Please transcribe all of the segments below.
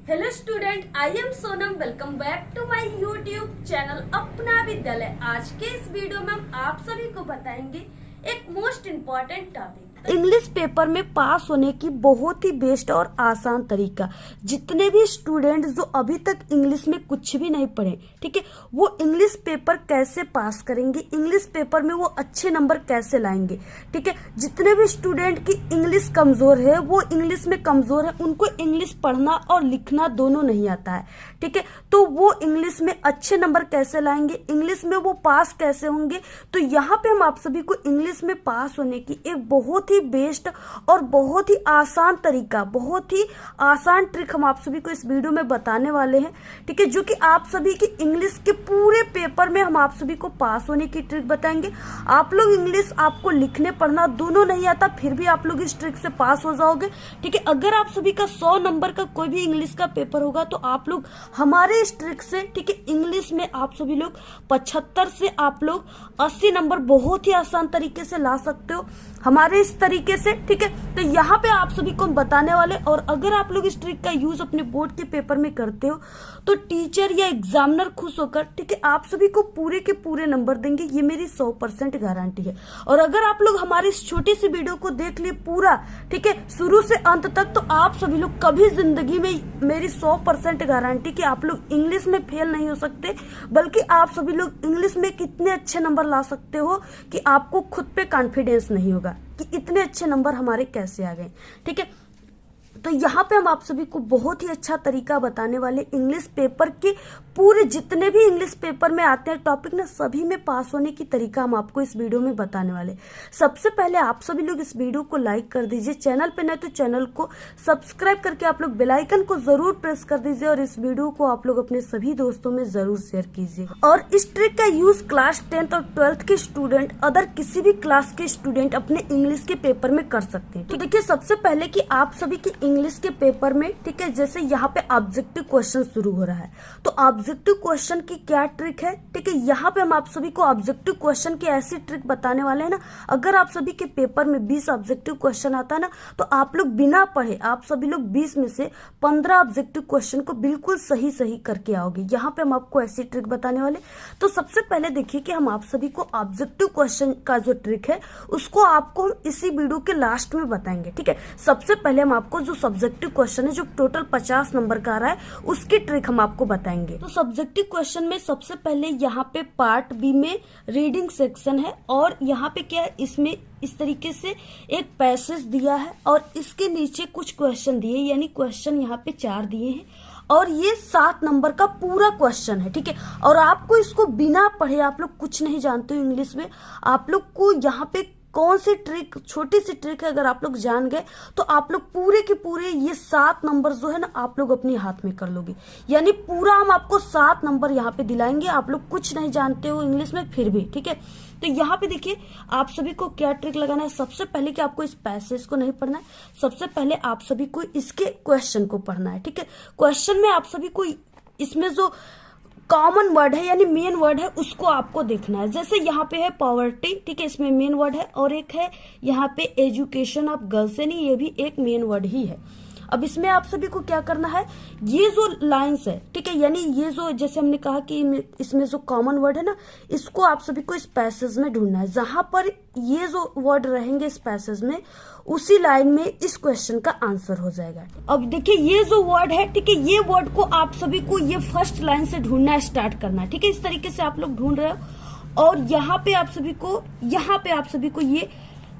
Hello student, I am Sonam. Welcome back to my YouTube channel Apna Vidyalaya. आज के इस video में हम आप सभी को बताएंगे एक most important topic, English paper में पास होने की बहुत ही बेस्ट और आसान तरीका। जितने भी स्टूडेंट जो अभी तक इंग्लिश में कुछ भी नहीं पढ़े, ठीक है, वो इंग्लिश पेपर कैसे पास करेंगे, इंग्लिश पेपर में वो अच्छे नंबर कैसे लाएंगे, ठीक है। जितने भी स्टूडेंट की इंग्लिश कमजोर है, वो इंग्लिश में कमजोर है, उनको इंग्लिश पढ़ना और लिखना दोनों नहीं आता है, ठीक है, तो वो इंग्लिश में अच्छे नंबर कैसे लाएंगे, इंग्लिश में वो पास कैसे होंगे। तो यहाँ पे हम आप सभी को इंग्लिश में पास होने की एक बहुत ही बेस्ट और बहुत ही आसान तरीका, बहुत ही आसान ट्रिक हम आप सभी को इस वीडियो में बताने वाले हैं, ठीक है, जो कि आप सभी की इंग्लिश के पूरे पेपर में हम आप सभी को पास होने की ट्रिक बताएंगे। आप लोग इंग्लिश, आपको लिखने पढ़ना दोनों नहीं आता, फिर भी आप लोग इस ट्रिक से पास हो जाओगे, ठीक है। अगर आप सभी का 100 नंबर का कोई भी इंग्लिश का पेपर होगा तो आप लोग हमारे इस ट्रिक से, ठीक है, इंग्लिश में आप सभी लोग 75 से आप लोग 80 नंबर बहुत ही आसान तरीके से ला सकते हो हमारे इस तरीके से, ठीक है। तो यहाँ पे आप सभी को हम बताने वाले, और अगर आप लोग इस ट्रिक का यूज अपने बोर्ड के पेपर में करते हो तो टीचर या एग्जामिनर खुश होकर, ठीक है, आप सभी को पूरे के पूरे नंबर देंगे, ये मेरी 100% गारंटी है। और अगर आप लोग हमारी इस छोटी सी वीडियो को देख लिए पूरा, ठीक है, शुरू से अंत तक, तो आप सभी लोग कभी जिंदगी में, मेरी 100% गारंटी कि आप लोग इंग्लिश में फेल नहीं हो सकते, बल्कि आप सभी लोग इंग्लिश में कितने अच्छे नंबर ला सकते हो कि आपको खुद पे कॉन्फिडेंस नहीं होगा कि इतने अच्छे नंबर हमारे कैसे आ गए, ठीक है। तो यहाँ पे हम आप सभी को बहुत ही अच्छा तरीका बताने वाले, इंग्लिश पेपर के पूरे जितने भी इंग्लिश पेपर में आते हैं टॉपिक ना, सभी में पास होने की तरीका हम आपको इस वीडियो में बताने वाले। सबसे पहले आप सभी लोग इस वीडियो को लाइक कर दीजिए, चैनल पे नहीं तो चैनल को सब्सक्राइब करके आप लोग बेल आइकन को जरूर प्रेस कर दीजिए, और इस वीडियो को आप लोग अपने सभी दोस्तों में जरूर शेयर कीजिए। और इस ट्रिक का यूज क्लास 10th और 12th के स्टूडेंट, अदर किसी भी क्लास के स्टूडेंट अपने इंग्लिश के पेपर में कर सकते हैं। तो देखिए, सबसे पहले कि आप सभी की इंग्लिश के पेपर में, ठीक है, जैसे यहाँ पे ऑब्जेक्टिव क्वेश्चन शुरू हो रहा है, तो ऑब्जेक्टिव क्वेश्चन की क्या ट्रिक है, ठीक है, यहाँ पे हम आप सभी को ऑब्जेक्टिव क्वेश्चन की ऐसी ट्रिक बताने वाले हैं ना। अगर आप सभी के पेपर में 20 ऑब्जेक्टिव क्वेश्चन आता है ना, तो आप लोग बिना पढ़े आप सभी लोग 20 में से 15 ऑब्जेक्टिव क्वेश्चन को बिल्कुल सही सही करके आओगे। यहाँ पे हम आपको ऐसी ट्रिक बताने वाले। तो सबसे पहले देखिए कि हम आप सभी को ऑब्जेक्टिव क्वेश्चन का जो ट्रिक है उसको आपको इसी वीडियो के लास्ट में बताएंगे, ठीक है। सबसे पहले हम आपको जो सब्जेक्टिव क्वेश्चन है, जो टोटल 50 नंबर का आ रहा है, उसकी ट्रिक हम आपको बताएंगे। तो सब्जेक्टिव क्वेश्चन में सबसे पहले यहाँ पे पार्ट बी में रीडिंग सेक्शन है, और यहाँ पे क्या है, इसमें इस तरीके से एक पैसेज दिया है और इसके नीचे कुछ क्वेश्चन दिए, यानी क्वेश्चन यहाँ पे 4 दिए हैं, और ये 7 नंबर का पूरा क्वेश्चन है, ठीक है। और आपको इसको बिना पढ़े, आप लोग कुछ नहीं जानते हो इंग्लिश में, आप लोग को यहाँ पे कौन सी ट्रिक, छोटी सी ट्रिक है, अगर आप लोग जान गए तो आप लोग पूरे के पूरे ये 7 नंबर जो है ना, आप लोग अपने हाथ में कर लोगे। यानी पूरा हम आपको 7 नंबर यहाँ पे दिलाएंगे। आप लोग कुछ नहीं जानते हो इंग्लिश में फिर भी, ठीक है। तो यहाँ पे देखिए आप सभी को क्या ट्रिक लगाना है। सबसे पहले कि आपको इस पैसेज को नहीं पढ़ना है, सबसे पहले आप सभी को इसके क्वेश्चन को पढ़ना है, ठीक है। क्वेश्चन में आप सभी को इसमें जो कॉमन वर्ड है, यानी मेन वर्ड है, उसको आपको देखना है। जैसे यहाँ पे है पॉवर्टी, ठीक है, इसमें मेन वर्ड है, और एक है यहाँ पे एजुकेशन ऑफ गर्ल्स, यानी ये भी एक मेन वर्ड ही है। अब इसमें आप सभी को क्या करना है, ये जो लाइंस है, ठीक है, यानी ये जो, जैसे हमने कहा कि इसमें जो कॉमन वर्ड है ना, इसको आप सभी को इस पैसेज में ढूंढना है। जहां पर ये जो वर्ड रहेंगे इस पैसेज में, उसी लाइन में इस क्वेश्चन का आंसर हो जाएगा। अब देखिए ये जो वर्ड है, ठीक है, ये वर्ड को आप सभी को ये फर्स्ट लाइन से ढूंढना स्टार्ट करना है, ठीक है। इस तरीके से आप लोग ढूंढ रहे हो, और यहाँ पे आप सभी को ये,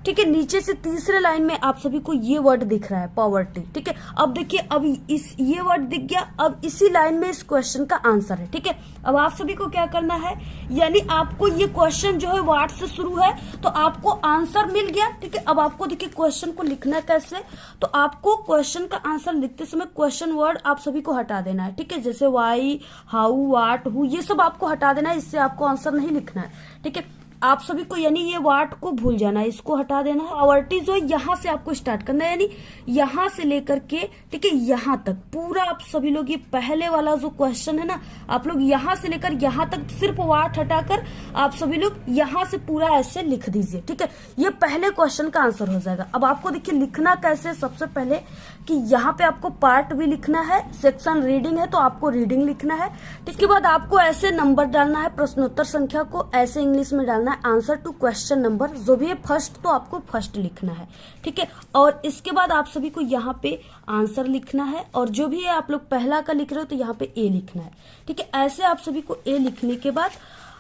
ठीक है, नीचे से तीसरे लाइन में आप सभी को ये वर्ड दिख रहा है, पॉवर्टी, ठीक है। अब देखिए, अब ये वर्ड दिख गया, अब इसी लाइन में इस क्वेश्चन का आंसर है, ठीक है। अब आप सभी को क्या करना है, यानी आपको ये क्वेश्चन जो है वाट से शुरू है, तो आपको आंसर मिल गया, ठीक है। अब आपको देखिए क्वेश्चन को लिखना कैसे, तो आपको क्वेश्चन का आंसर लिखते समय क्वेश्चन वर्ड आप सभी को हटा देना है, ठीक है। जैसे वाई, हाउ, वाट, हु, ये सब आपको हटा देना है, इससे आपको आंसर नहीं लिखना है, ठीक है। आप सभी को यानी ये वाट को भूल जाना है, इसको हटा देना है। आवर्टी जो है यहाँ से आपको स्टार्ट करना है, यानी यहाँ से लेकर के ठीक है यहाँ तक पूरा आप सभी लोग, ये पहले वाला जो क्वेश्चन है ना, आप लोग यहाँ से लेकर यहाँ तक सिर्फ वाट हटाकर आप सभी लोग यहाँ से पूरा ऐसे लिख दीजिए। ठीक है, ये पहले क्वेश्चन का आंसर हो जाएगा। अब आपको देखिए लिखना कैसे, सबसे पहले कि यहाँ पे आपको पार्ट भी लिखना है, सेक्शन रीडिंग है तो आपको रीडिंग लिखना है। इसके बाद आपको ऐसे नंबर डालना है, प्रश्नोत्तर संख्या को ऐसे इंग्लिश में डालना है, आंसर टू क्वेश्चन नंबर, जो भी है फर्स्ट तो आपको फर्स्ट लिखना है। ठीक है, और इसके बाद आप सभी को यहाँ पे आंसर लिखना है, और जो भी है आप लोग पहला का लिख रहे हो तो यहाँ पे ए लिखना है। ठीक है, ऐसे आप सभी को ए लिखने के बाद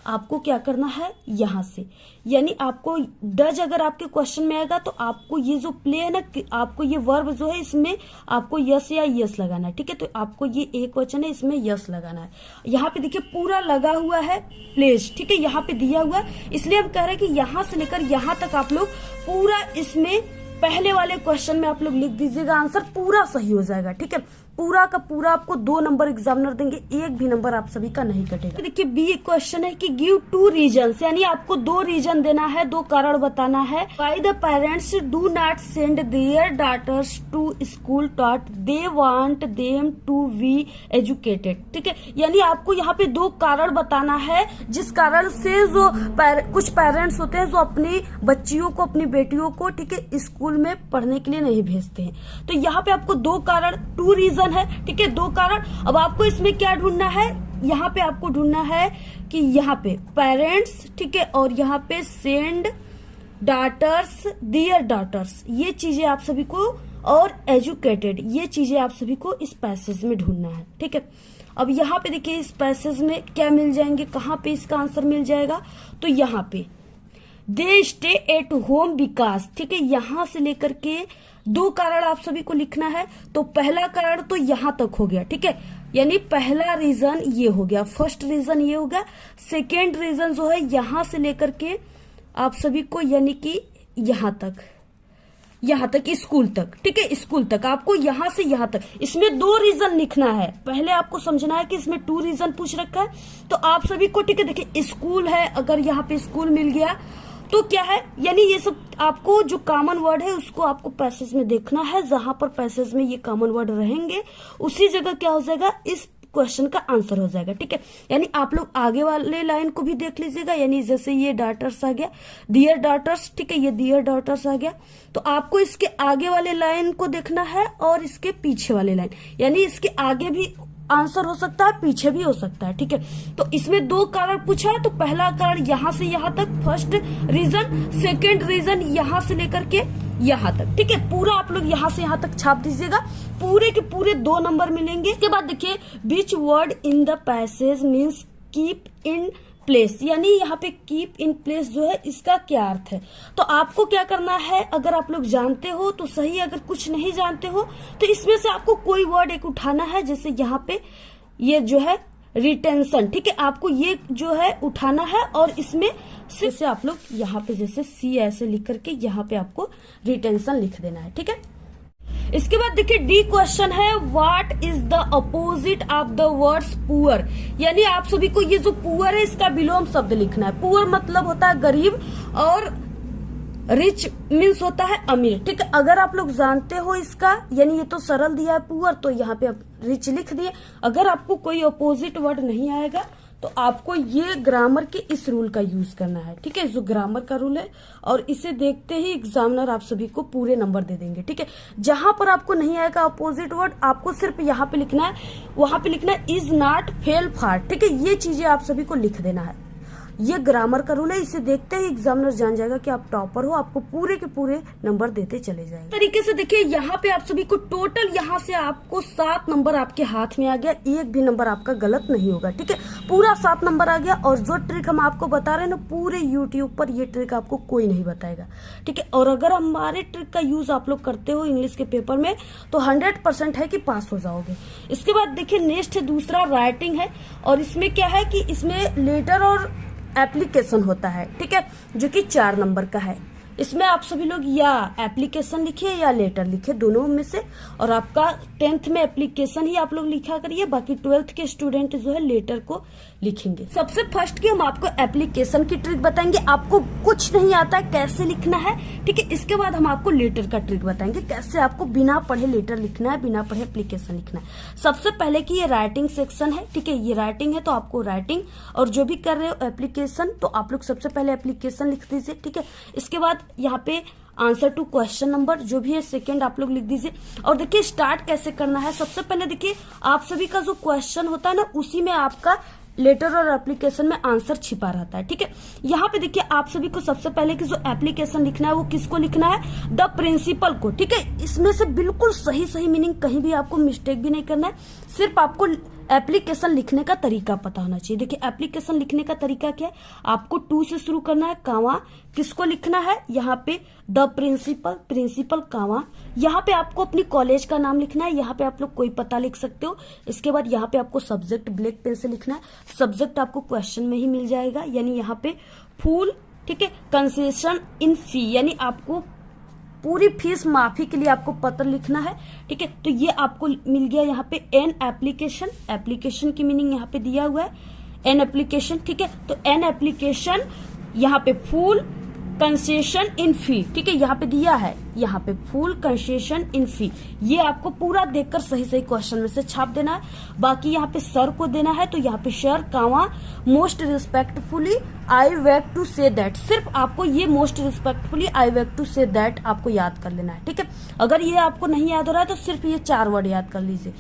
आपको क्या करना है, यहाँ से यानी आपको डज अगर आपके क्वेश्चन में आएगा तो आपको ये जो प्ले है ना, आपको ये वर्ब जो है इसमें आपको यस या यस लगाना है। ठीक है, तो आपको ये एक क्वेश्चन है इसमें यस लगाना है। यहाँ पे देखिए पूरा लगा हुआ है प्लेस, ठीक है, यहाँ पे दिया हुआ है, इसलिए हम कह रहे हैं कि यहाँ से लेकर यहाँ तक आप लोग पूरा इसमें पहले वाले क्वेश्चन में आप लोग लिख दीजिएगा, आंसर पूरा सही हो जाएगा। ठीक है, पूरा का पूरा आपको 2 नंबर एग्जामिनर देंगे, एक भी नंबर आप सभी का नहीं कटेगा। देखिए बी क्वेश्चन है कि गिव 2 रीजन्स, यानी आपको 2 रीजन देना है, 2 कारण बताना है। Why the parents do not send their daughters to school though they want them to be educated. ठीक है, यानी आपको यहाँ पे 2 कारण बताना है जिस कारण से जो कुछ पेरेंट्स होते हैं जो अपनी बच्चियों को, अपनी बेटियों को ठीक है स्कूल में पढ़ने के लिए नहीं भेजते हैं। तो यहाँ पे आपको 2 कारण, 2 रीजन है। ठीक है, 2 कारण। अब आपको इसमें क्या ढूंढना है, यहाँ पे आपको ढूंढना है कि यहाँ पे पेरेंट्स ठीक है, और यहाँ पे सेंड डॉटर्स, डियर डॉटर्स, ये चीजें आप सभी को, और एजुकेटेड, ये चीजें आप सभी को इस पैसेज में ढूंढना है। ठीक है, अब यहाँ पे देखिए इस पैसेज में क्या मिल जाएंगे, कहाँ पे इसका आंसर मिल जाएगा, तो यहाँ पे they stay at home because. ठीक है, यहां से लेकर के 2 कारण आप सभी को लिखना है। तो पहला कारण तो यहां तक हो गया। ठीक है, यानी पहला रीजन ये हो गया, फर्स्ट रीजन ये हो गया। सेकेंड रीजन जो है यहां से लेकर के आप सभी को यानी कि यहां तक स्कूल तक। ठीक है, स्कूल तक आपको यहां से यहां तक, इसमें 2 रीजन लिखना है। पहले आपको समझना है कि इसमें 2 रीजन पूछ रखा है, तो आप सभी को ठीक है देखिए स्कूल है, अगर यहाँ पे स्कूल मिल गया तो क्या है, यानी ये सब आपको जो कॉमन वर्ड है उसको आपको पैसेज में देखना है, जहां पर पैसेज में ये कॉमन वर्ड रहेंगे उसी जगह क्या हो जाएगा, इस क्वेश्चन का आंसर हो जाएगा। ठीक है, यानी आप लोग आगे वाले लाइन को भी देख लीजिएगा, यानी जैसे ये डॉटर्स आ गया, डियर डॉटर्स, ठीक है, ये डियर डॉटर्स आ गया, तो आपको इसके आगे वाले लाइन को देखना है और इसके पीछे वाले लाइन, यानी इसके आगे भी आंसर हो सकता है, पीछे भी हो सकता है। ठीक है, तो इसमें 2 कारण पूछा है, तो पहला कारण यहां से यहां तक फर्स्ट रीजन, सेकेंड रीजन यहां से लेकर के यहां तक। ठीक है, पूरा आप लोग यहां से यहां तक छाप दीजिएगा, पूरे के पूरे 2 नंबर मिलेंगे। इसके बाद देखिए which word in the passage means keep in place, यानी यहाँ पे कीप इन प्लेस जो है इसका क्या अर्थ है, तो आपको क्या करना है, अगर आप लोग जानते हो तो सही, अगर कुछ नहीं जानते हो तो इसमें से आपको कोई वर्ड एक उठाना है, जैसे यहाँ पे ये जो है रिटेंशन। ठीक है, आपको ये जो है उठाना है और इसमें जैसे आप लोग यहाँ पे जैसे सी ऐसे लिख करके यहाँ पे आपको रिटेंशन लिख देना है। ठीक है, इसके बाद देखिए डी क्वेश्चन है what is the opposite of the words poor, यानी आप सभी को ये जो पुअर है इसका विलोम शब्द लिखना है। पुअर मतलब होता है गरीब और रिच मीन्स होता है अमीर। ठीक है, अगर आप लोग जानते हो इसका, यानी ये तो सरल दिया है पुअर, तो यहाँ पे आप रिच लिख दिए। अगर आपको कोई अपोजिट वर्ड नहीं आएगा तो आपको ये ग्रामर के इस रूल का यूज करना है। ठीक है, जो ग्रामर का रूल है, और इसे देखते ही एग्जामिनर आप सभी को पूरे नंबर दे देंगे। ठीक है, जहां पर आपको नहीं आएगा अपोजिट वर्ड, आपको सिर्फ यहाँ पे लिखना है, वहां पे लिखना है इज नॉट फेल फार। ठीक है, ये चीजें आप सभी को लिख देना है, ये ग्रामर का रूल है। इसे देखते ही एग्जामिनर जान जाएगा कि आप टॉपर हो, आपको पूरे के पूरे नंबर देते चले जाएंगे। तरीके से देखिए यहाँ पे आप सभी को टोटल यहाँ से आपको 7 नंबर आपके हाथ में आ गया, एक भी नंबर आपका गलत नहीं होगा। ठीक है, पूरा 7 नंबर आ गया, और जो ट्रिक हम आपको बता रहे हैं ना, पूरे यूट्यूब पर ये ट्रिक आपको कोई नहीं बताएगा। ठीक है, और अगर हमारे ट्रिक का यूज आप लोग करते हो इंग्लिश के पेपर में तो 100% है कि पास हो जाओगे। इसके बाद देखिए नेक्स्ट है दूसरा राइटिंग है, और इसमें क्या है कि इसमें लेटर और एप्लीकेशन होता है। ठीक है, जो कि 4 नंबर का है। इसमें आप सभी लोग या एप्लीकेशन लिखिए या लेटर लिखिए, दोनों में से। और आपका 10th में एप्लीकेशन ही आप लोग लिखा करिए, बाकी 12th के स्टूडेंट जो है लेटर को लिखेंगे। सबसे फर्स्ट की हम आपको एप्लीकेशन की ट्रिक बताएंगे। आपको कुछ नहीं आता है कैसे लिखना है, ठीक है। इसके बाद हम आपको लेटर का ट्रिक बताएंगे, कैसे आपको बिना पढ़े लेटर लिखना है, बिना पढ़े एप्लीकेशन लिखना है। सबसे पहले की ये राइटिंग सेक्शन है, ठीक है। ये राइटिंग है तो आपको राइटिंग, और जो भी कर रहे हो एप्लीकेशन तो आप लोग सबसे पहले एप्लीकेशन लिख दीजिए, ठीक है। इसके बाद यहाँ पे आंसर टू क्वेश्चन नंबर जो भी है सेकंड आप लोग लिख दीजिए। और देखिए स्टार्ट कैसे करना है। सबसे पहले देखिए आप सभी का जो क्वेश्चन होता है ना, उसी में आपका लेटर और एप्लीकेशन में आंसर छिपा रहता है, ठीक है। यहाँ पे देखिए आप सभी को सबसे पहले की जो एप्लीकेशन लिखना है वो किसको लिखना है, द प्रिंसिपल को, ठीक है। इसमें से बिल्कुल सही सही मीनिंग, कहीं भी आपको मिस्टेक भी नहीं करना है, सिर्फ आपको एप्लीकेशन लिखने का तरीका पता होना चाहिए। देखिए एप्लीकेशन लिखने का तरीका क्या है, आपको टू से शुरू करना है, कामा किसको लिखना है, यहाँ पे द प्रिंसिपल, प्रिंसिपल कामा, यहाँ पे आपको अपनी कॉलेज का नाम लिखना है, यहाँ पे आप लोग कोई पता लिख सकते हो। इसके बाद यहाँ पे आपको सब्जेक्ट ब्लैक पेन से लिखना है, सब्जेक्ट आपको क्वेश्चन में ही मिल जाएगा, यानी यहाँ पे फुल, ठीक है, कंसेशन इन फी, यानी आपको पूरी फीस माफी के लिए आपको पत्र लिखना है, ठीक है। तो ये आपको मिल गया यहाँ पे एन एप्लीकेशन, एप्लीकेशन की मीनिंग यहाँ पे दिया हुआ है एन एप्लीकेशन, ठीक है। तो एन एप्लीकेशन यहाँ पे फुल कंसेशन इन फी, ठीक है, यहाँ पे दिया है, यहाँ पे फुल कंसेशन इन फी, ये आपको पूरा देखकर सही सही क्वेश्चन में से छाप देना है। बाकी यहाँ पे सर को देना है, तो यहाँ पे sir comma most respectfully I beg to say that, सिर्फ आपको ये most respectfully I beg to say that आपको याद कर लेना है, ठीक है। अगर ये आपको नहीं याद हो रहा है तो सिर्फ ये 4 वर्ड याद कर लीजिए।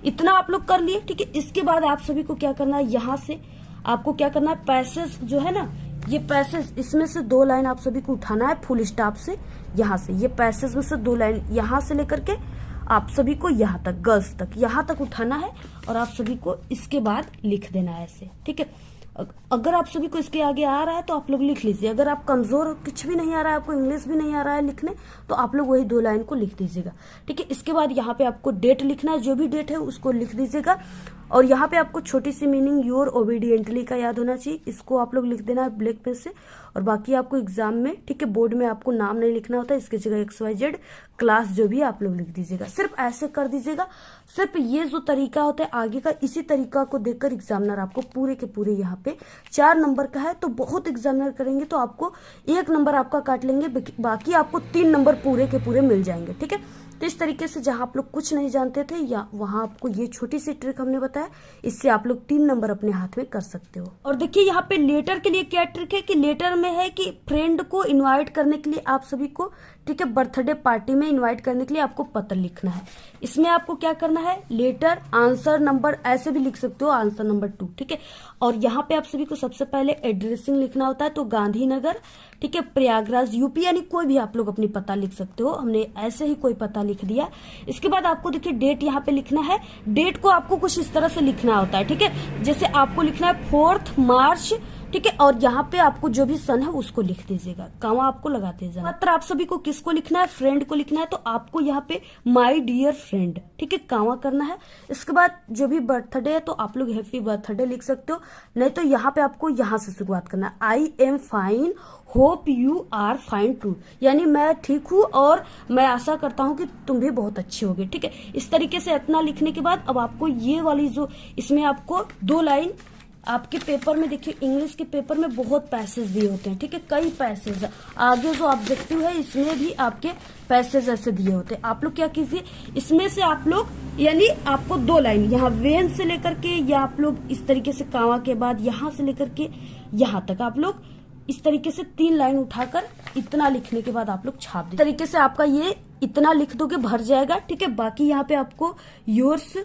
इतना आप लोग कर लिए, ठीक है। इसके बाद आप सभी को क्या करना है, यहाँ से आपको क्या करना है, पैसेज जो है ना, ये पैसेज, इसमें से 2 लाइन आप सभी को उठाना है फुल स्टॉप से, यहाँ से ये पैसेज में से 2 लाइन यहाँ से लेकर के आप सभी को यहाँ तक, गर्ल्स तक, यहाँ तक उठाना है, और आप सभी को इसके बाद लिख देना है ऐसे, ठीक है। अगर आप सभी को इसके आगे आ रहा है तो आप लोग लिख लीजिए, अगर आप कमजोर, कुछ भी नहीं आ रहा है आपको, इंग्लिश भी नहीं आ रहा है लिखने, तो आप लोग वही 2 लाइन को लिख दीजिएगा, ठीक है। इसके बाद यहाँ पे आपको डेट लिखना है, जो भी डेट है उसको लिख दीजिएगा। और यहाँ पे आपको छोटी सी मीनिंग योर ओबीडिएंटली का याद होना चाहिए, इसको आप लोग लिख देना है ब्लैक पेन से। और बाकी आपको एग्जाम में, ठीक है, बोर्ड में आपको नाम नहीं लिखना होता है, इसकी जगह XYZ क्लास जो भी आप लोग लिख दीजिएगा, सिर्फ ऐसे कर दीजिएगा। सिर्फ ये जो तरीका होता है आगे का, इसी तरीका को देखकर एग्जामिनर आपको पूरे के पूरे, यहाँ पे 4 नंबर का है तो बहुत एग्जामिनर करेंगे तो आपको 1 नंबर आपका काट लेंगे, बाकी आपको 3 नंबर पूरे के पूरे मिल जाएंगे, ठीक है। तो इस तरीके से जहां आप लोग कुछ नहीं जानते थे या वहां आपको ये छोटी सी ट्रिक हमने बताया, इससे आप लोग 3 नंबर अपने हाथ में कर सकते हो। और देखिए यहाँ पे लेटर के लिए क्या ट्रिक है कि लेटर में है कि फ्रेंड को इनवाइट करने के लिए आप सभी को, ठीक है, बर्थडे पार्टी में इनवाइट करने के लिए आपको पत्र लिखना है। इसमें आपको क्या करना है, लेटर, आंसर नंबर, ऐसे भी लिख सकते हो, आंसर नंबर 2, ठीक है। और यहाँ पे आप सभी को सबसे पहले एड्रेसिंग लिखना होता है, तो गांधीनगर, ठीक है, प्रयागराज यूपी, यानी कोई भी आप लोग अपनी पता लिख सकते हो, हमने ऐसे ही कोई पता लिख दिया। इसके बाद आपको देखिए डेट यहाँ पे लिखना है, डेट को आपको कुछ इस तरह से लिखना होता है, ठीक है। जैसे आपको लिखना है 4 मार्च, ठीक है, और यहाँ पे आपको जो भी सन है उसको लिख दीजिएगा, कामा आपको लगाते जाना। पत्र आप सभी को किसको लिखना है, फ्रेंड को लिखना है, तो आपको यहाँ पे माय डियर फ्रेंड, ठीक है, कामा करना है। इसके बाद जो भी बर्थडे है तो आप लोग हैप्पी बर्थडे लिख सकते हो, नहीं तो यहाँ पे आपको यहाँ से शुरुआत करना है, I am fine hope you are fine too, यानी मैं ठीक हूँ और मैं आशा करता हूँ कि तुम भी बहुत अच्छे होगे, ठीक है। इस तरीके से इतना लिखने के बाद अब आपको ये वाली जो, इसमें आपको 2 लाइन आपके पेपर में, देखिए इंग्लिश के पेपर में बहुत पैसेज दिए होते हैं, ठीक है, कई पैसेज, आगे जो ऑब्जेक्टिव है इसमें भी आपके पैसेज ऐसे दिए होते हैं। आप लोग क्या कीजिए, इसमें से आप लोग, यानी आपको 2 लाइन यहाँ वेन से लेकर के, या आप लोग इस तरीके से कामा के बाद यहाँ से लेकर के यहाँ तक आप लोग इस तरीके से 3 लाइन उठाकर इतना लिखने के बाद आप लोग छाप दीजिए। तरीके से आपका ये इतना लिख दोगे भर जाएगा, ठीक है। बाकी यहाँ पे आपको योर्स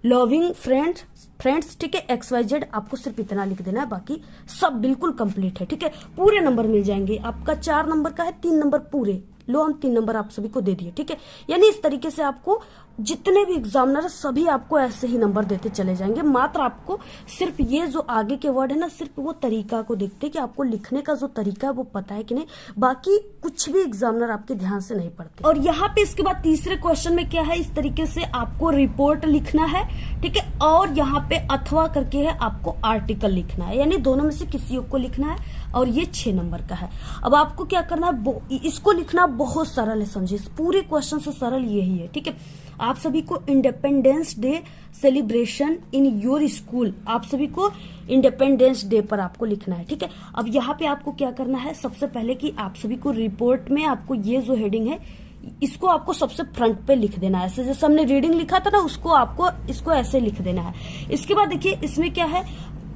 लविंग फ्रेंड्स, ठीक है, XYZ आपको सिर्फ इतना लिख देना है, बाकी सब बिल्कुल कंप्लीट है, ठीक है। पूरे नंबर मिल जाएंगे, आपका 4 नंबर का है, 3 नंबर पूरे लो, हम 3 नंबर आप सभी को दे दिए, ठीक है। यानी इस तरीके से आपको जितने भी एग्जामिनर है सभी आपको ऐसे ही नंबर देते चले जाएंगे। मात्र आपको सिर्फ ये जो आगे के वर्ड है ना, सिर्फ वो तरीका को देखते कि आपको लिखने का जो तरीका है वो पता है कि नहीं, बाकी कुछ भी एग्जामिनर आपके ध्यान से नहीं पढ़ते। और यहाँ पे इसके बाद तीसरे क्वेश्चन में क्या है, इस तरीके से आपको रिपोर्ट लिखना है, ठीक है, और यहाँ पे अथवा करके है आपको आर्टिकल लिखना है, यानी दोनों में से किसी एक को लिखना है, और ये 6 नंबर का है। अब आपको क्या करना है, इसको लिखना बहुत सरल है, समझिए पूरे क्वेश्चन से सरल यही है, ठीक है। आप सभी को independence day celebration in your school, आप सभी को इंडिपेंडेंस डे पर आपको लिखना है, ठीक है। अब यहाँ पे आपको क्या करना है, सबसे पहले कि आप सभी को रिपोर्ट में आपको ये जो हेडिंग है इसको आपको सबसे फ्रंट पे लिख देना है, ऐसे जैसे हमने रीडिंग लिखा था ना, उसको आपको इसको ऐसे लिख देना है। इसके बाद देखिए इसमें क्या है,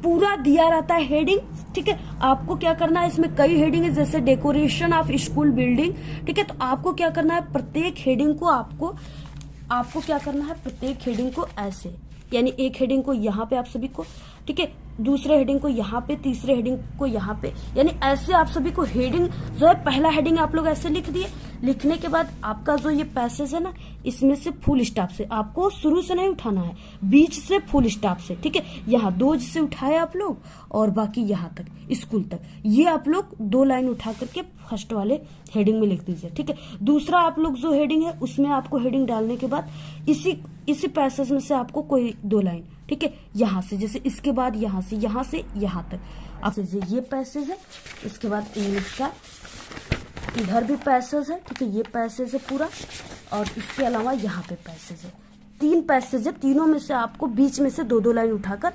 पूरा दिया रहता है हेडिंग, ठीक है। आपको क्या करना है, इसमें कई हेडिंग है जैसे डेकोरेशन ऑफ स्कूल बिल्डिंग, ठीक है। तो आपको क्या करना है, प्रत्येक हेडिंग को आपको क्या करना है, प्रत्येक हेडिंग को ऐसे, यानी एक हेडिंग को यहाँ पे आप सभी को, ठीक है, दूसरे हेडिंग को यहाँ पे, तीसरे हेडिंग को यहाँ पे, यानी ऐसे आप सभी को हेडिंग जो है, पहला हेडिंग आप लोग ऐसे लिख दिए। लिखने के बाद आपका जो ये पैसेज है ना, इसमें से फुल स्टॉप से आपको शुरू से नहीं उठाना है, बीच से फुल स्टॉप से, ठीक है। यहाँ 2 से उठाए आप लोग और बाकी यहाँ तक स्कूल तक, ये आप लोग 2 लाइन उठा करके फर्स्ट वाले हेडिंग में लिख दीजिए, ठीक है। दूसरा आप लोग जो हेडिंग है उसमें आपको हेडिंग डालने के बाद इसी पैसेज में से आपको कोई 2 लाइन, ठीक है, यहाँ से, जैसे इसके बाद यहाँ से यहाँ तक आप ये पैसेज है। इसके बाद इंग्लिश का इधर भी पैसेज है, ठीक है, ये पैसेज है पूरा, और इसके अलावा यहाँ पे पैसेज है, 3 पैसेज है। तीनों में से आपको बीच में से 2 लाइन उठाकर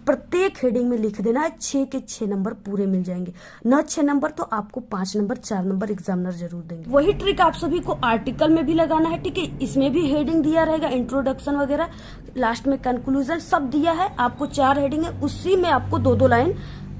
प्रत्येक हेडिंग में लिख देना है। 6 के 6 नंबर पूरे मिल जाएंगे, न 6 नंबर तो आपको 5 नंबर 4 नंबर एग्जामिनर जरूर देंगे। वही ट्रिक आप सभी को आर्टिकल में भी लगाना है, ठीक है। इसमें भी हेडिंग दिया रहेगा, इंट्रोडक्शन वगैरह, लास्ट में कंक्लूजन सब दिया है। आपको 4 हेडिंग है, उसी में आपको 2 लाइन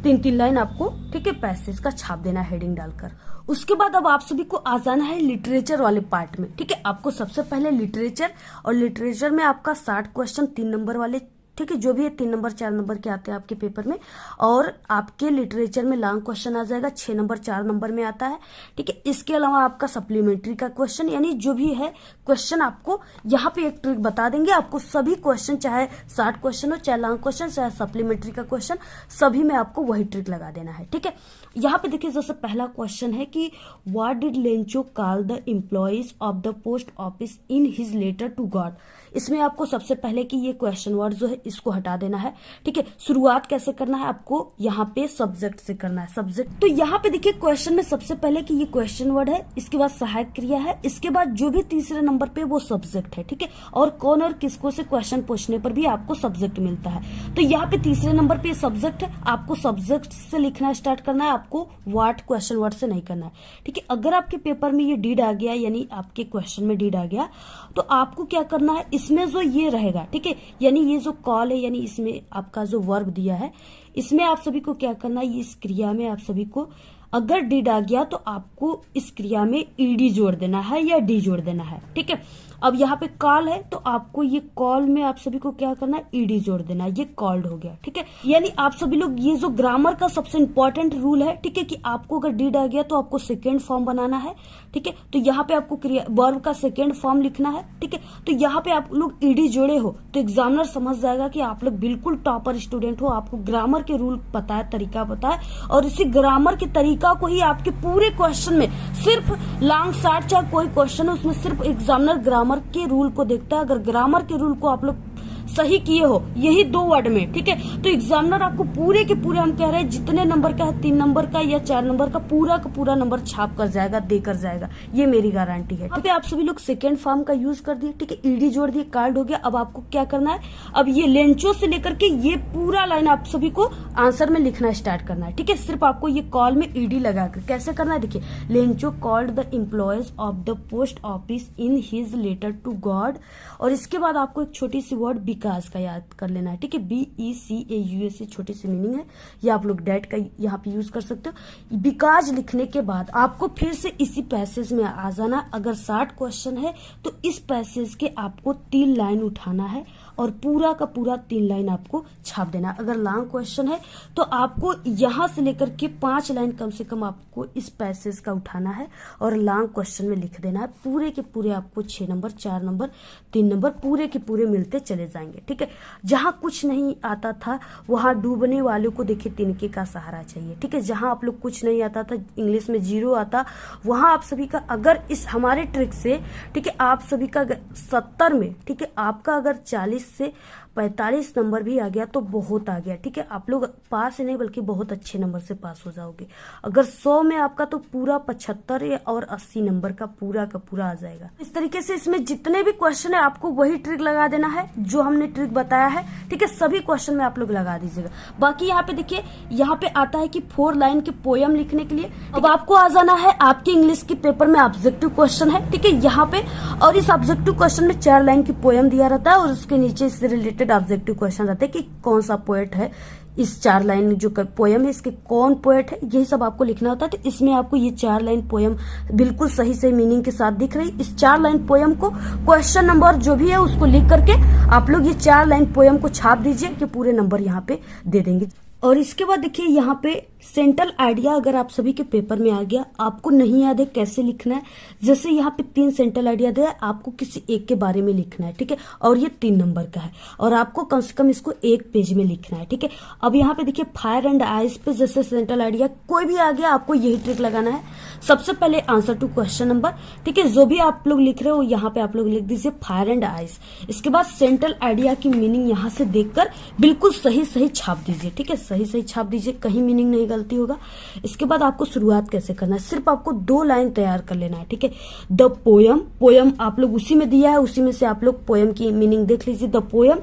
3 लाइन आपको, ठीक है, पैसेज का छाप देना है हेडिंग डालकर। उसके बाद अब आप सभी को आ जाना है लिटरेचर वाले पार्ट में, ठीक है। आपको सबसे पहले लिटरेचर, और लिटरेचर में आपका 60 क्वेश्चन 3 नंबर वाले, ठीक है, जो भी है 3 नंबर 4 नंबर के आते हैं आपके पेपर में। और आपके लिटरेचर में लॉन्ग क्वेश्चन आ जाएगा, 6 नंबर 4 नंबर में आता है, ठीक है। इसके अलावा आपका सप्लीमेंट्री का क्वेश्चन, यानी जो भी है क्वेश्चन आपको यहाँ पे एक ट्रिक बता देंगे। आपको सभी क्वेश्चन, चाहे 60 क्वेश्चन हो, चाहे लॉन्ग क्वेश्चन, चाहे सप्लीमेंट्री का क्वेश्चन, सभी में आपको वही ट्रिक लगा देना है, ठीक है। यहाँ पे देखिए जैसे पहला क्वेश्चन है कि what did Lencho call the employees of the post office in his letter to God. इसमें आपको सबसे पहले कि ये क्वेश्चन वर्ड जो है इसको हटा देना है, ठीक है। शुरुआत कैसे करना है, आपको यहाँ पे सब्जेक्ट से करना है, सब्जेक्ट। तो यहाँ पे देखिए क्वेश्चन में सबसे पहले कि ये क्वेश्चन वर्ड है, इसके बाद सहायक क्रिया है, इसके बाद जो भी तीसरे नंबर पे वो सब्जेक्ट है, ठीक है। और कौन और किसको से क्वेश्चन पूछने पर भी आपको सब्जेक्ट मिलता है। तो यहाँ पे तीसरे नंबर पे सब्जेक्ट है, आपको सब्जेक्ट से लिखना स्टार्ट करना है, आपको व्हाट क्वेश्चन वर्ड से नहीं करना है, ठीक है। अगर आपके पेपर में ये डीड आ गया, यानी आपके क्वेश्चन में डीड आ गया, तो आपको क्या करना है, इसमें जो ये रहेगा, ठीक है, यानी ये जो कॉल है, यानी इसमें आपका जो वर्ब दिया है, इसमें आप सभी को क्या करना है, इस क्रिया में आप सभी को अगर डिड आ गया तो आपको इस क्रिया में ईडी जोड़ देना है या डी जोड़ देना है, ठीक है। अब यहाँ पे कॉल है तो आपको ये कॉल में आप सभी को क्या करना है, ईडी जोड़ देना है, ये कॉल्ड हो गया, ठीक है। यानी आप सभी लोग, ये जो ग्रामर का सबसे इंपॉर्टेंट रूल है, ठीक है, कि आपको अगर डिड आ गया तो आपको सेकेंड फॉर्म बनाना है, ठीक है। तो यहाँ पे आपको वर्ब का सेकेंड फॉर्म लिखना है, ठीक है। तो यहाँ पे आप लोग ईडी जोड़े हो तो एग्जामिनर समझ जाएगा कि आप लोग बिल्कुल टॉपर स्टूडेंट हो, आपको ग्रामर के रूल पता है, तरीका पता है, और इसी ग्रामर के तरीका को ही आपके पूरे क्वेश्चन में, सिर्फ लॉन्ग शॉर्ट चाहे कोई क्वेश्चन है उसमें सिर्फ एग्जामिनर ग्रामर के रूल को देखता है। अगर ग्रामर के रूल को आप लोग सही किए हो, यही 2 वर्ड में, ठीक है, तो एग्जामिनर आपको पूरे के पूरे, हम कह रहे हैं जितने नंबर का है, 3 नंबर का या 4 नंबर का पूरा नंबर छाप कर जाएगा, देकर जाएगा, ये मेरी गारंटी है। अब आप सभी लोग सेकेंड फॉर्म का यूज कर दिए, ठीक है, ईडी जोड़ दिए, कार्ड हो गया। अब आपको क्या करना है, अब ये लेंचो से लेकर के ये पूरा लाइन आप सभी को आंसर में लिखना स्टार्ट करना है, ठीक है। सिर्फ आपको ये कॉल में ईडी लगाकर कैसे करना है, देखिए, Lencho called the employees of the post office in his letter to God, और इसके बाद आपको एक छोटी सी वर्ड बिकॉज का याद कर लेना है, ठीक है। BECAUS छोटी सी मीनिंग है, या आप लोग डेट का यहाँ पे यूज कर सकते हो। बिकॉज लिखने के बाद आपको फिर से इसी पैसेज में आ जाना। अगर 60 क्वेश्चन है तो इस पैसेज के आपको 3 लाइन उठाना है और पूरा का पूरा 3 लाइन आपको छाप देना है। अगर लॉन्ग क्वेश्चन है तो आपको यहाँ से लेकर के 5 लाइन कम से कम आपको इस पैसेज का उठाना है और लॉन्ग क्वेश्चन में लिख देना है। पूरे के पूरे आपको 6 नंबर, 4 नंबर, 3 नंबर पूरे के पूरे मिलते चले जाएंगे। ठीक है, जहां कुछ नहीं आता था वहां डूबने वालों को देखिए तिनके का सहारा चाहिए। ठीक है, जहां आप लोग कुछ नहीं आता था, इंग्लिश में 0 आता, वहां आप सभी का अगर इस हमारे ट्रिक से, ठीक है, आप सभी का 70 में, ठीक है, आपका अगर 40 से 45 नंबर भी आ गया तो बहुत आ गया। ठीक है, आप लोग पास ही नहीं बल्कि बहुत अच्छे नंबर से पास हो जाओगे। अगर 100 में आपका तो पूरा 75 और 80 नंबर का पूरा आ जाएगा। इस तरीके से इसमें जितने भी क्वेश्चन है आपको वही ट्रिक लगा देना है जो हमने ट्रिक बताया है। ठीक है, सभी क्वेश्चन में आप लोग लगा दीजिएगा। बाकी यहाँ पे देखिए, यहाँ पे आता है कि 4 लाइन के पोयम लिखने के लिए अब आपको आ जाना है। आपके इंग्लिश के पेपर में ऑब्जेक्टिव क्वेश्चन है, ठीक है, यहाँ पे, और इस ऑब्जेक्टिव क्वेश्चन में 4 लाइन की पोयम दिया रहता है और उसके नीचे इससे रिलेटेड ऑब्जेक्टिव क्वेश्चन रहते हैं कि कौन सा पोएट है, इस 4 लाइन जो पोयम है इसके कौन पोएट है, यही सब आपको लिखना होता है। तो इसमें आपको ये 4 लाइन पोयम बिल्कुल सही सही मीनिंग के साथ दिख रही। इस 4 लाइन पोयम को क्वेश्चन नंबर जो भी है उसको लिख करके आप लोग ये 4 लाइन पोयम को छाप दीजिए कि पूरे नंबर यहाँ पे दे देंगे। और इसके बाद देखिए यहाँ पे सेंट्रल आइडिया अगर आप सभी के पेपर में आ गया, आपको नहीं याद है कैसे लिखना है। जैसे यहाँ पे 3 सेंट्रल आइडिया दिया है, आपको किसी एक के बारे में लिखना है। ठीक है, और ये 3 नंबर का है और आपको कम से कम इसको 1 पेज में लिखना है। ठीक है, अब यहाँ पे देखिए फायर एंड आइस पे जैसे सेंट्रल आइडिया कोई भी आ गया, आपको यही ट्रिक लगाना है। सबसे पहले आंसर टू क्वेश्चन नंबर, ठीक है, जो भी आप लोग लिख रहे हो यहाँ पे आप लोग लिख दीजिए फायर एंड आइस। इसके बाद सेंट्रल आइडिया की मीनिंग यहाँ से देखकर बिल्कुल सही सही छाप दीजिए। ठीक है, सही सही छाप दीजिए, कहीं मीनिंग नहीं गलती होगा। इसके बाद आपको शुरुआत कैसे करना है, सिर्फ आपको 2 लाइन तैयार कर लेना है। ठीक है, द पोयम आप लोग उसी में दिया है, उसी में से आप लोग पोयम की मीनिंग देख लीजिए। The poem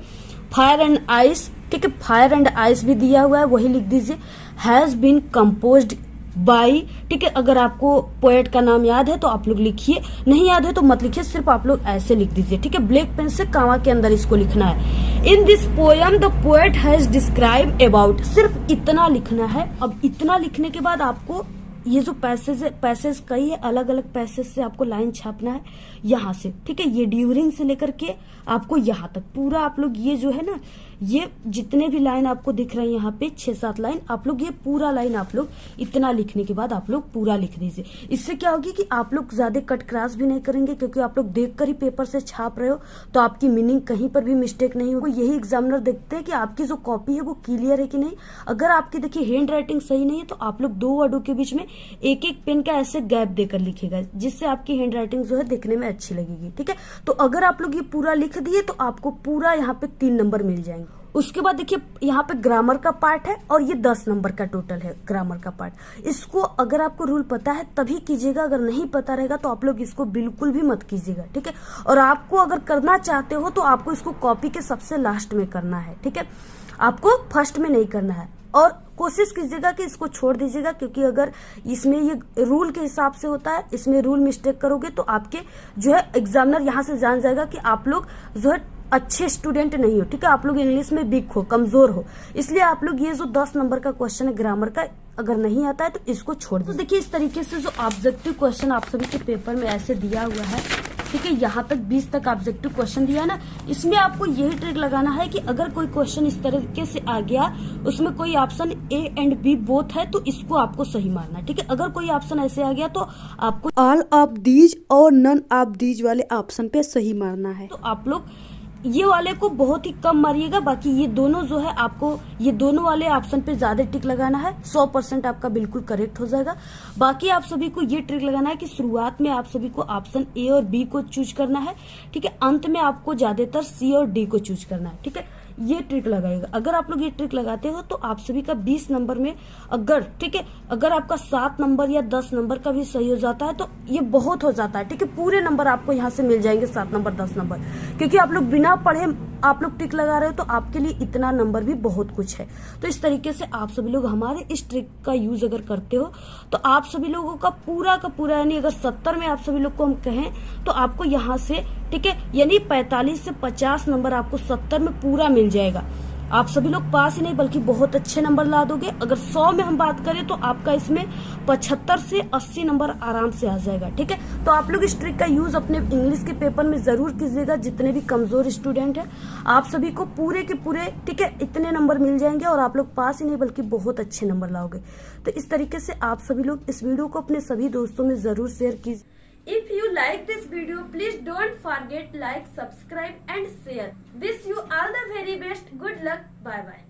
fire and ice, ठीक है, फायर एंड आइस भी दिया हुआ है, वही लिख दीजिए। हैज बीन कंपोज्ड बाई, ठीक है, अगर आपको पोएट का नाम याद है तो आप लोग लिखिए, नहीं याद है तो मत लिखिए, सिर्फ आप लोग ऐसे लिख दीजिए। ठीक है, ब्लैक पेन से कामा के अंदर इसको लिखना है। In this poem the poet has describe about, सिर्फ इतना लिखना है। अब इतना लिखने के बाद आपको ये जो पैसेज कई है, अलग अलग पैसेज से आपको लाइन छापना है यहाँ से। ठीक है, ये ड्यूरिंग से लेकर के आपको यहाँ तक पूरा आप लोग ये जो है ना, ये जितने भी लाइन आपको दिख रहे हैं यहाँ पे 6-7 लाइन, आप लोग ये पूरा लाइन आप लोग इतना लिखने के बाद आप लोग पूरा लिख दीजिए। इससे क्या होगी कि आप लोग ज्यादा कट क्रॉस भी नहीं करेंगे, क्योंकि आप लोग देखकर ही पेपर से छाप रहे हो तो आपकी मीनिंग कहीं पर भी मिस्टेक नहीं होगी। यही एग्जामिनर देखते हैं कि आपकी जो कॉपी है वो क्लियर है कि नहीं। अगर आपकी देखिए हैंड राइटिंग सही नहीं है तो आप लोग 2 वर्डों के बीच में एक पेन का ऐसे गैप देकर लिखेगा, जिससे आपकी हैंड राइटिंग जो है देखने में अच्छी लगेगी। ठीक है, तो अगर आप लोग ये पूरा लिख दिए तो आपको पूरा यहाँ पे 3 नंबर मिल जाएंगे। उसके बाद देखिए यहाँ पे ग्रामर का पार्ट है और ये 10 नंबर का टोटल है ग्रामर का पार्ट। इसको अगर आपको रूल पता है तभी कीजिएगा, अगर नहीं पता रहेगा तो आप लोग इसको बिल्कुल भी मत कीजिएगा। ठीक है, और आपको अगर करना चाहते हो तो आपको इसको कॉपी के सबसे लास्ट में करना है। ठीक है, आपको फर्स्ट में नहीं करना है, और कोशिश कीजिएगा कि इसको छोड़ दीजिएगा, क्योंकि अगर इसमें ये रूल के हिसाब से होता है, इसमें रूल मिस्टेक करोगे तो आपके जो है एग्जामिनर यहाँ से जान जाएगा कि आप लोग जो है अच्छे स्टूडेंट नहीं हो। ठीक है, आप लोग इंग्लिश में वीक हो, कमजोर हो, इसलिए आप लोग ये जो 10 नंबर का क्वेश्चन है ग्रामर का, अगर नहीं आता है तो इसको छोड़ दो। तो देखिए इस तरीके से जो ऑब्जेक्टिव क्वेश्चन आप सभी के पेपर में ऐसे दिया हुआ है, ठीक है, यहाँ तक 20 तक ऑब्जेक्टिव क्वेश्चन दिया है ना, इसमें आपको यही ट्रिक लगाना है कि अगर कोई क्वेश्चन इस तरीके से आ गया, उसमें कोई option A and B both है तो इसको आपको सही मारना है। ठीक है, अगर कोई ऑप्शन ऐसे आ गया तो आपको ऑल ऑफ दीज और नन ऑफ दीज वाले ऑप्शन पे सही मारना है। तो आप लोग ये वाले को बहुत ही कम मारिएगा, बाकी ये दोनों जो है आपको ये दोनों वाले ऑप्शन पे ज्यादा टिक लगाना है, 100% आपका बिल्कुल करेक्ट हो जाएगा। बाकी आप सभी को ये ट्रिक लगाना है कि शुरुआत में आप सभी को ऑप्शन ए और बी को चूज करना है। ठीक है, अंत में आपको ज्यादातर सी और डी को चूज करना है। ठीक है, ये ट्रिक लगाएगा। अगर आप लोग ये ट्रिक लगाते हो तो आप सभी का 20 नंबर में अगर, ठीक है, अगर आपका 7 नंबर या 10 नंबर का भी सही हो जाता है तो ये बहुत हो जाता है। ठीक है, पूरे नंबर आपको यहाँ से मिल जाएंगे, 7 नंबर 10 नंबर, क्योंकि आप लोग बिना पढ़े आप लोग ट्रिक लगा रहे हो तो आपके लिए इतना नंबर भी बहुत कुछ है। तो इस तरीके से आप सभी लोग हमारे इस ट्रिक का यूज अगर करते हो तो आप सभी लोगों का पूरा यानी अगर 70 में आप सभी लोग को हम कहें तो आपको यहाँ से, ठीक है, यानी 45 से 50 नंबर आपको 70 में पूरा मिल जाएगा। आप सभी लोग पास ही नहीं बल्कि बहुत अच्छे नंबर ला दोगे। अगर 100 में हम बात करें तो आपका इसमें 75 से 80 नंबर आराम से आ जाएगा। ठीक है, तो आप लोग इस ट्रिक का यूज अपने इंग्लिश के पेपर में जरूर कीजिएगा। जितने भी कमजोर स्टूडेंट हैं आप सभी को पूरे के पूरे ठीक है इतने नंबर मिल जाएंगे और आप लोग पास ही नहीं बल्कि बहुत अच्छे नंबर लाओगे। तो इस तरीके से आप सभी लोग इस वीडियो को अपने सभी दोस्तों में जरूर शेयर कीजिए। If you like this video, please don't forget like, subscribe and share. Wish you all the very best. Good luck. Bye bye.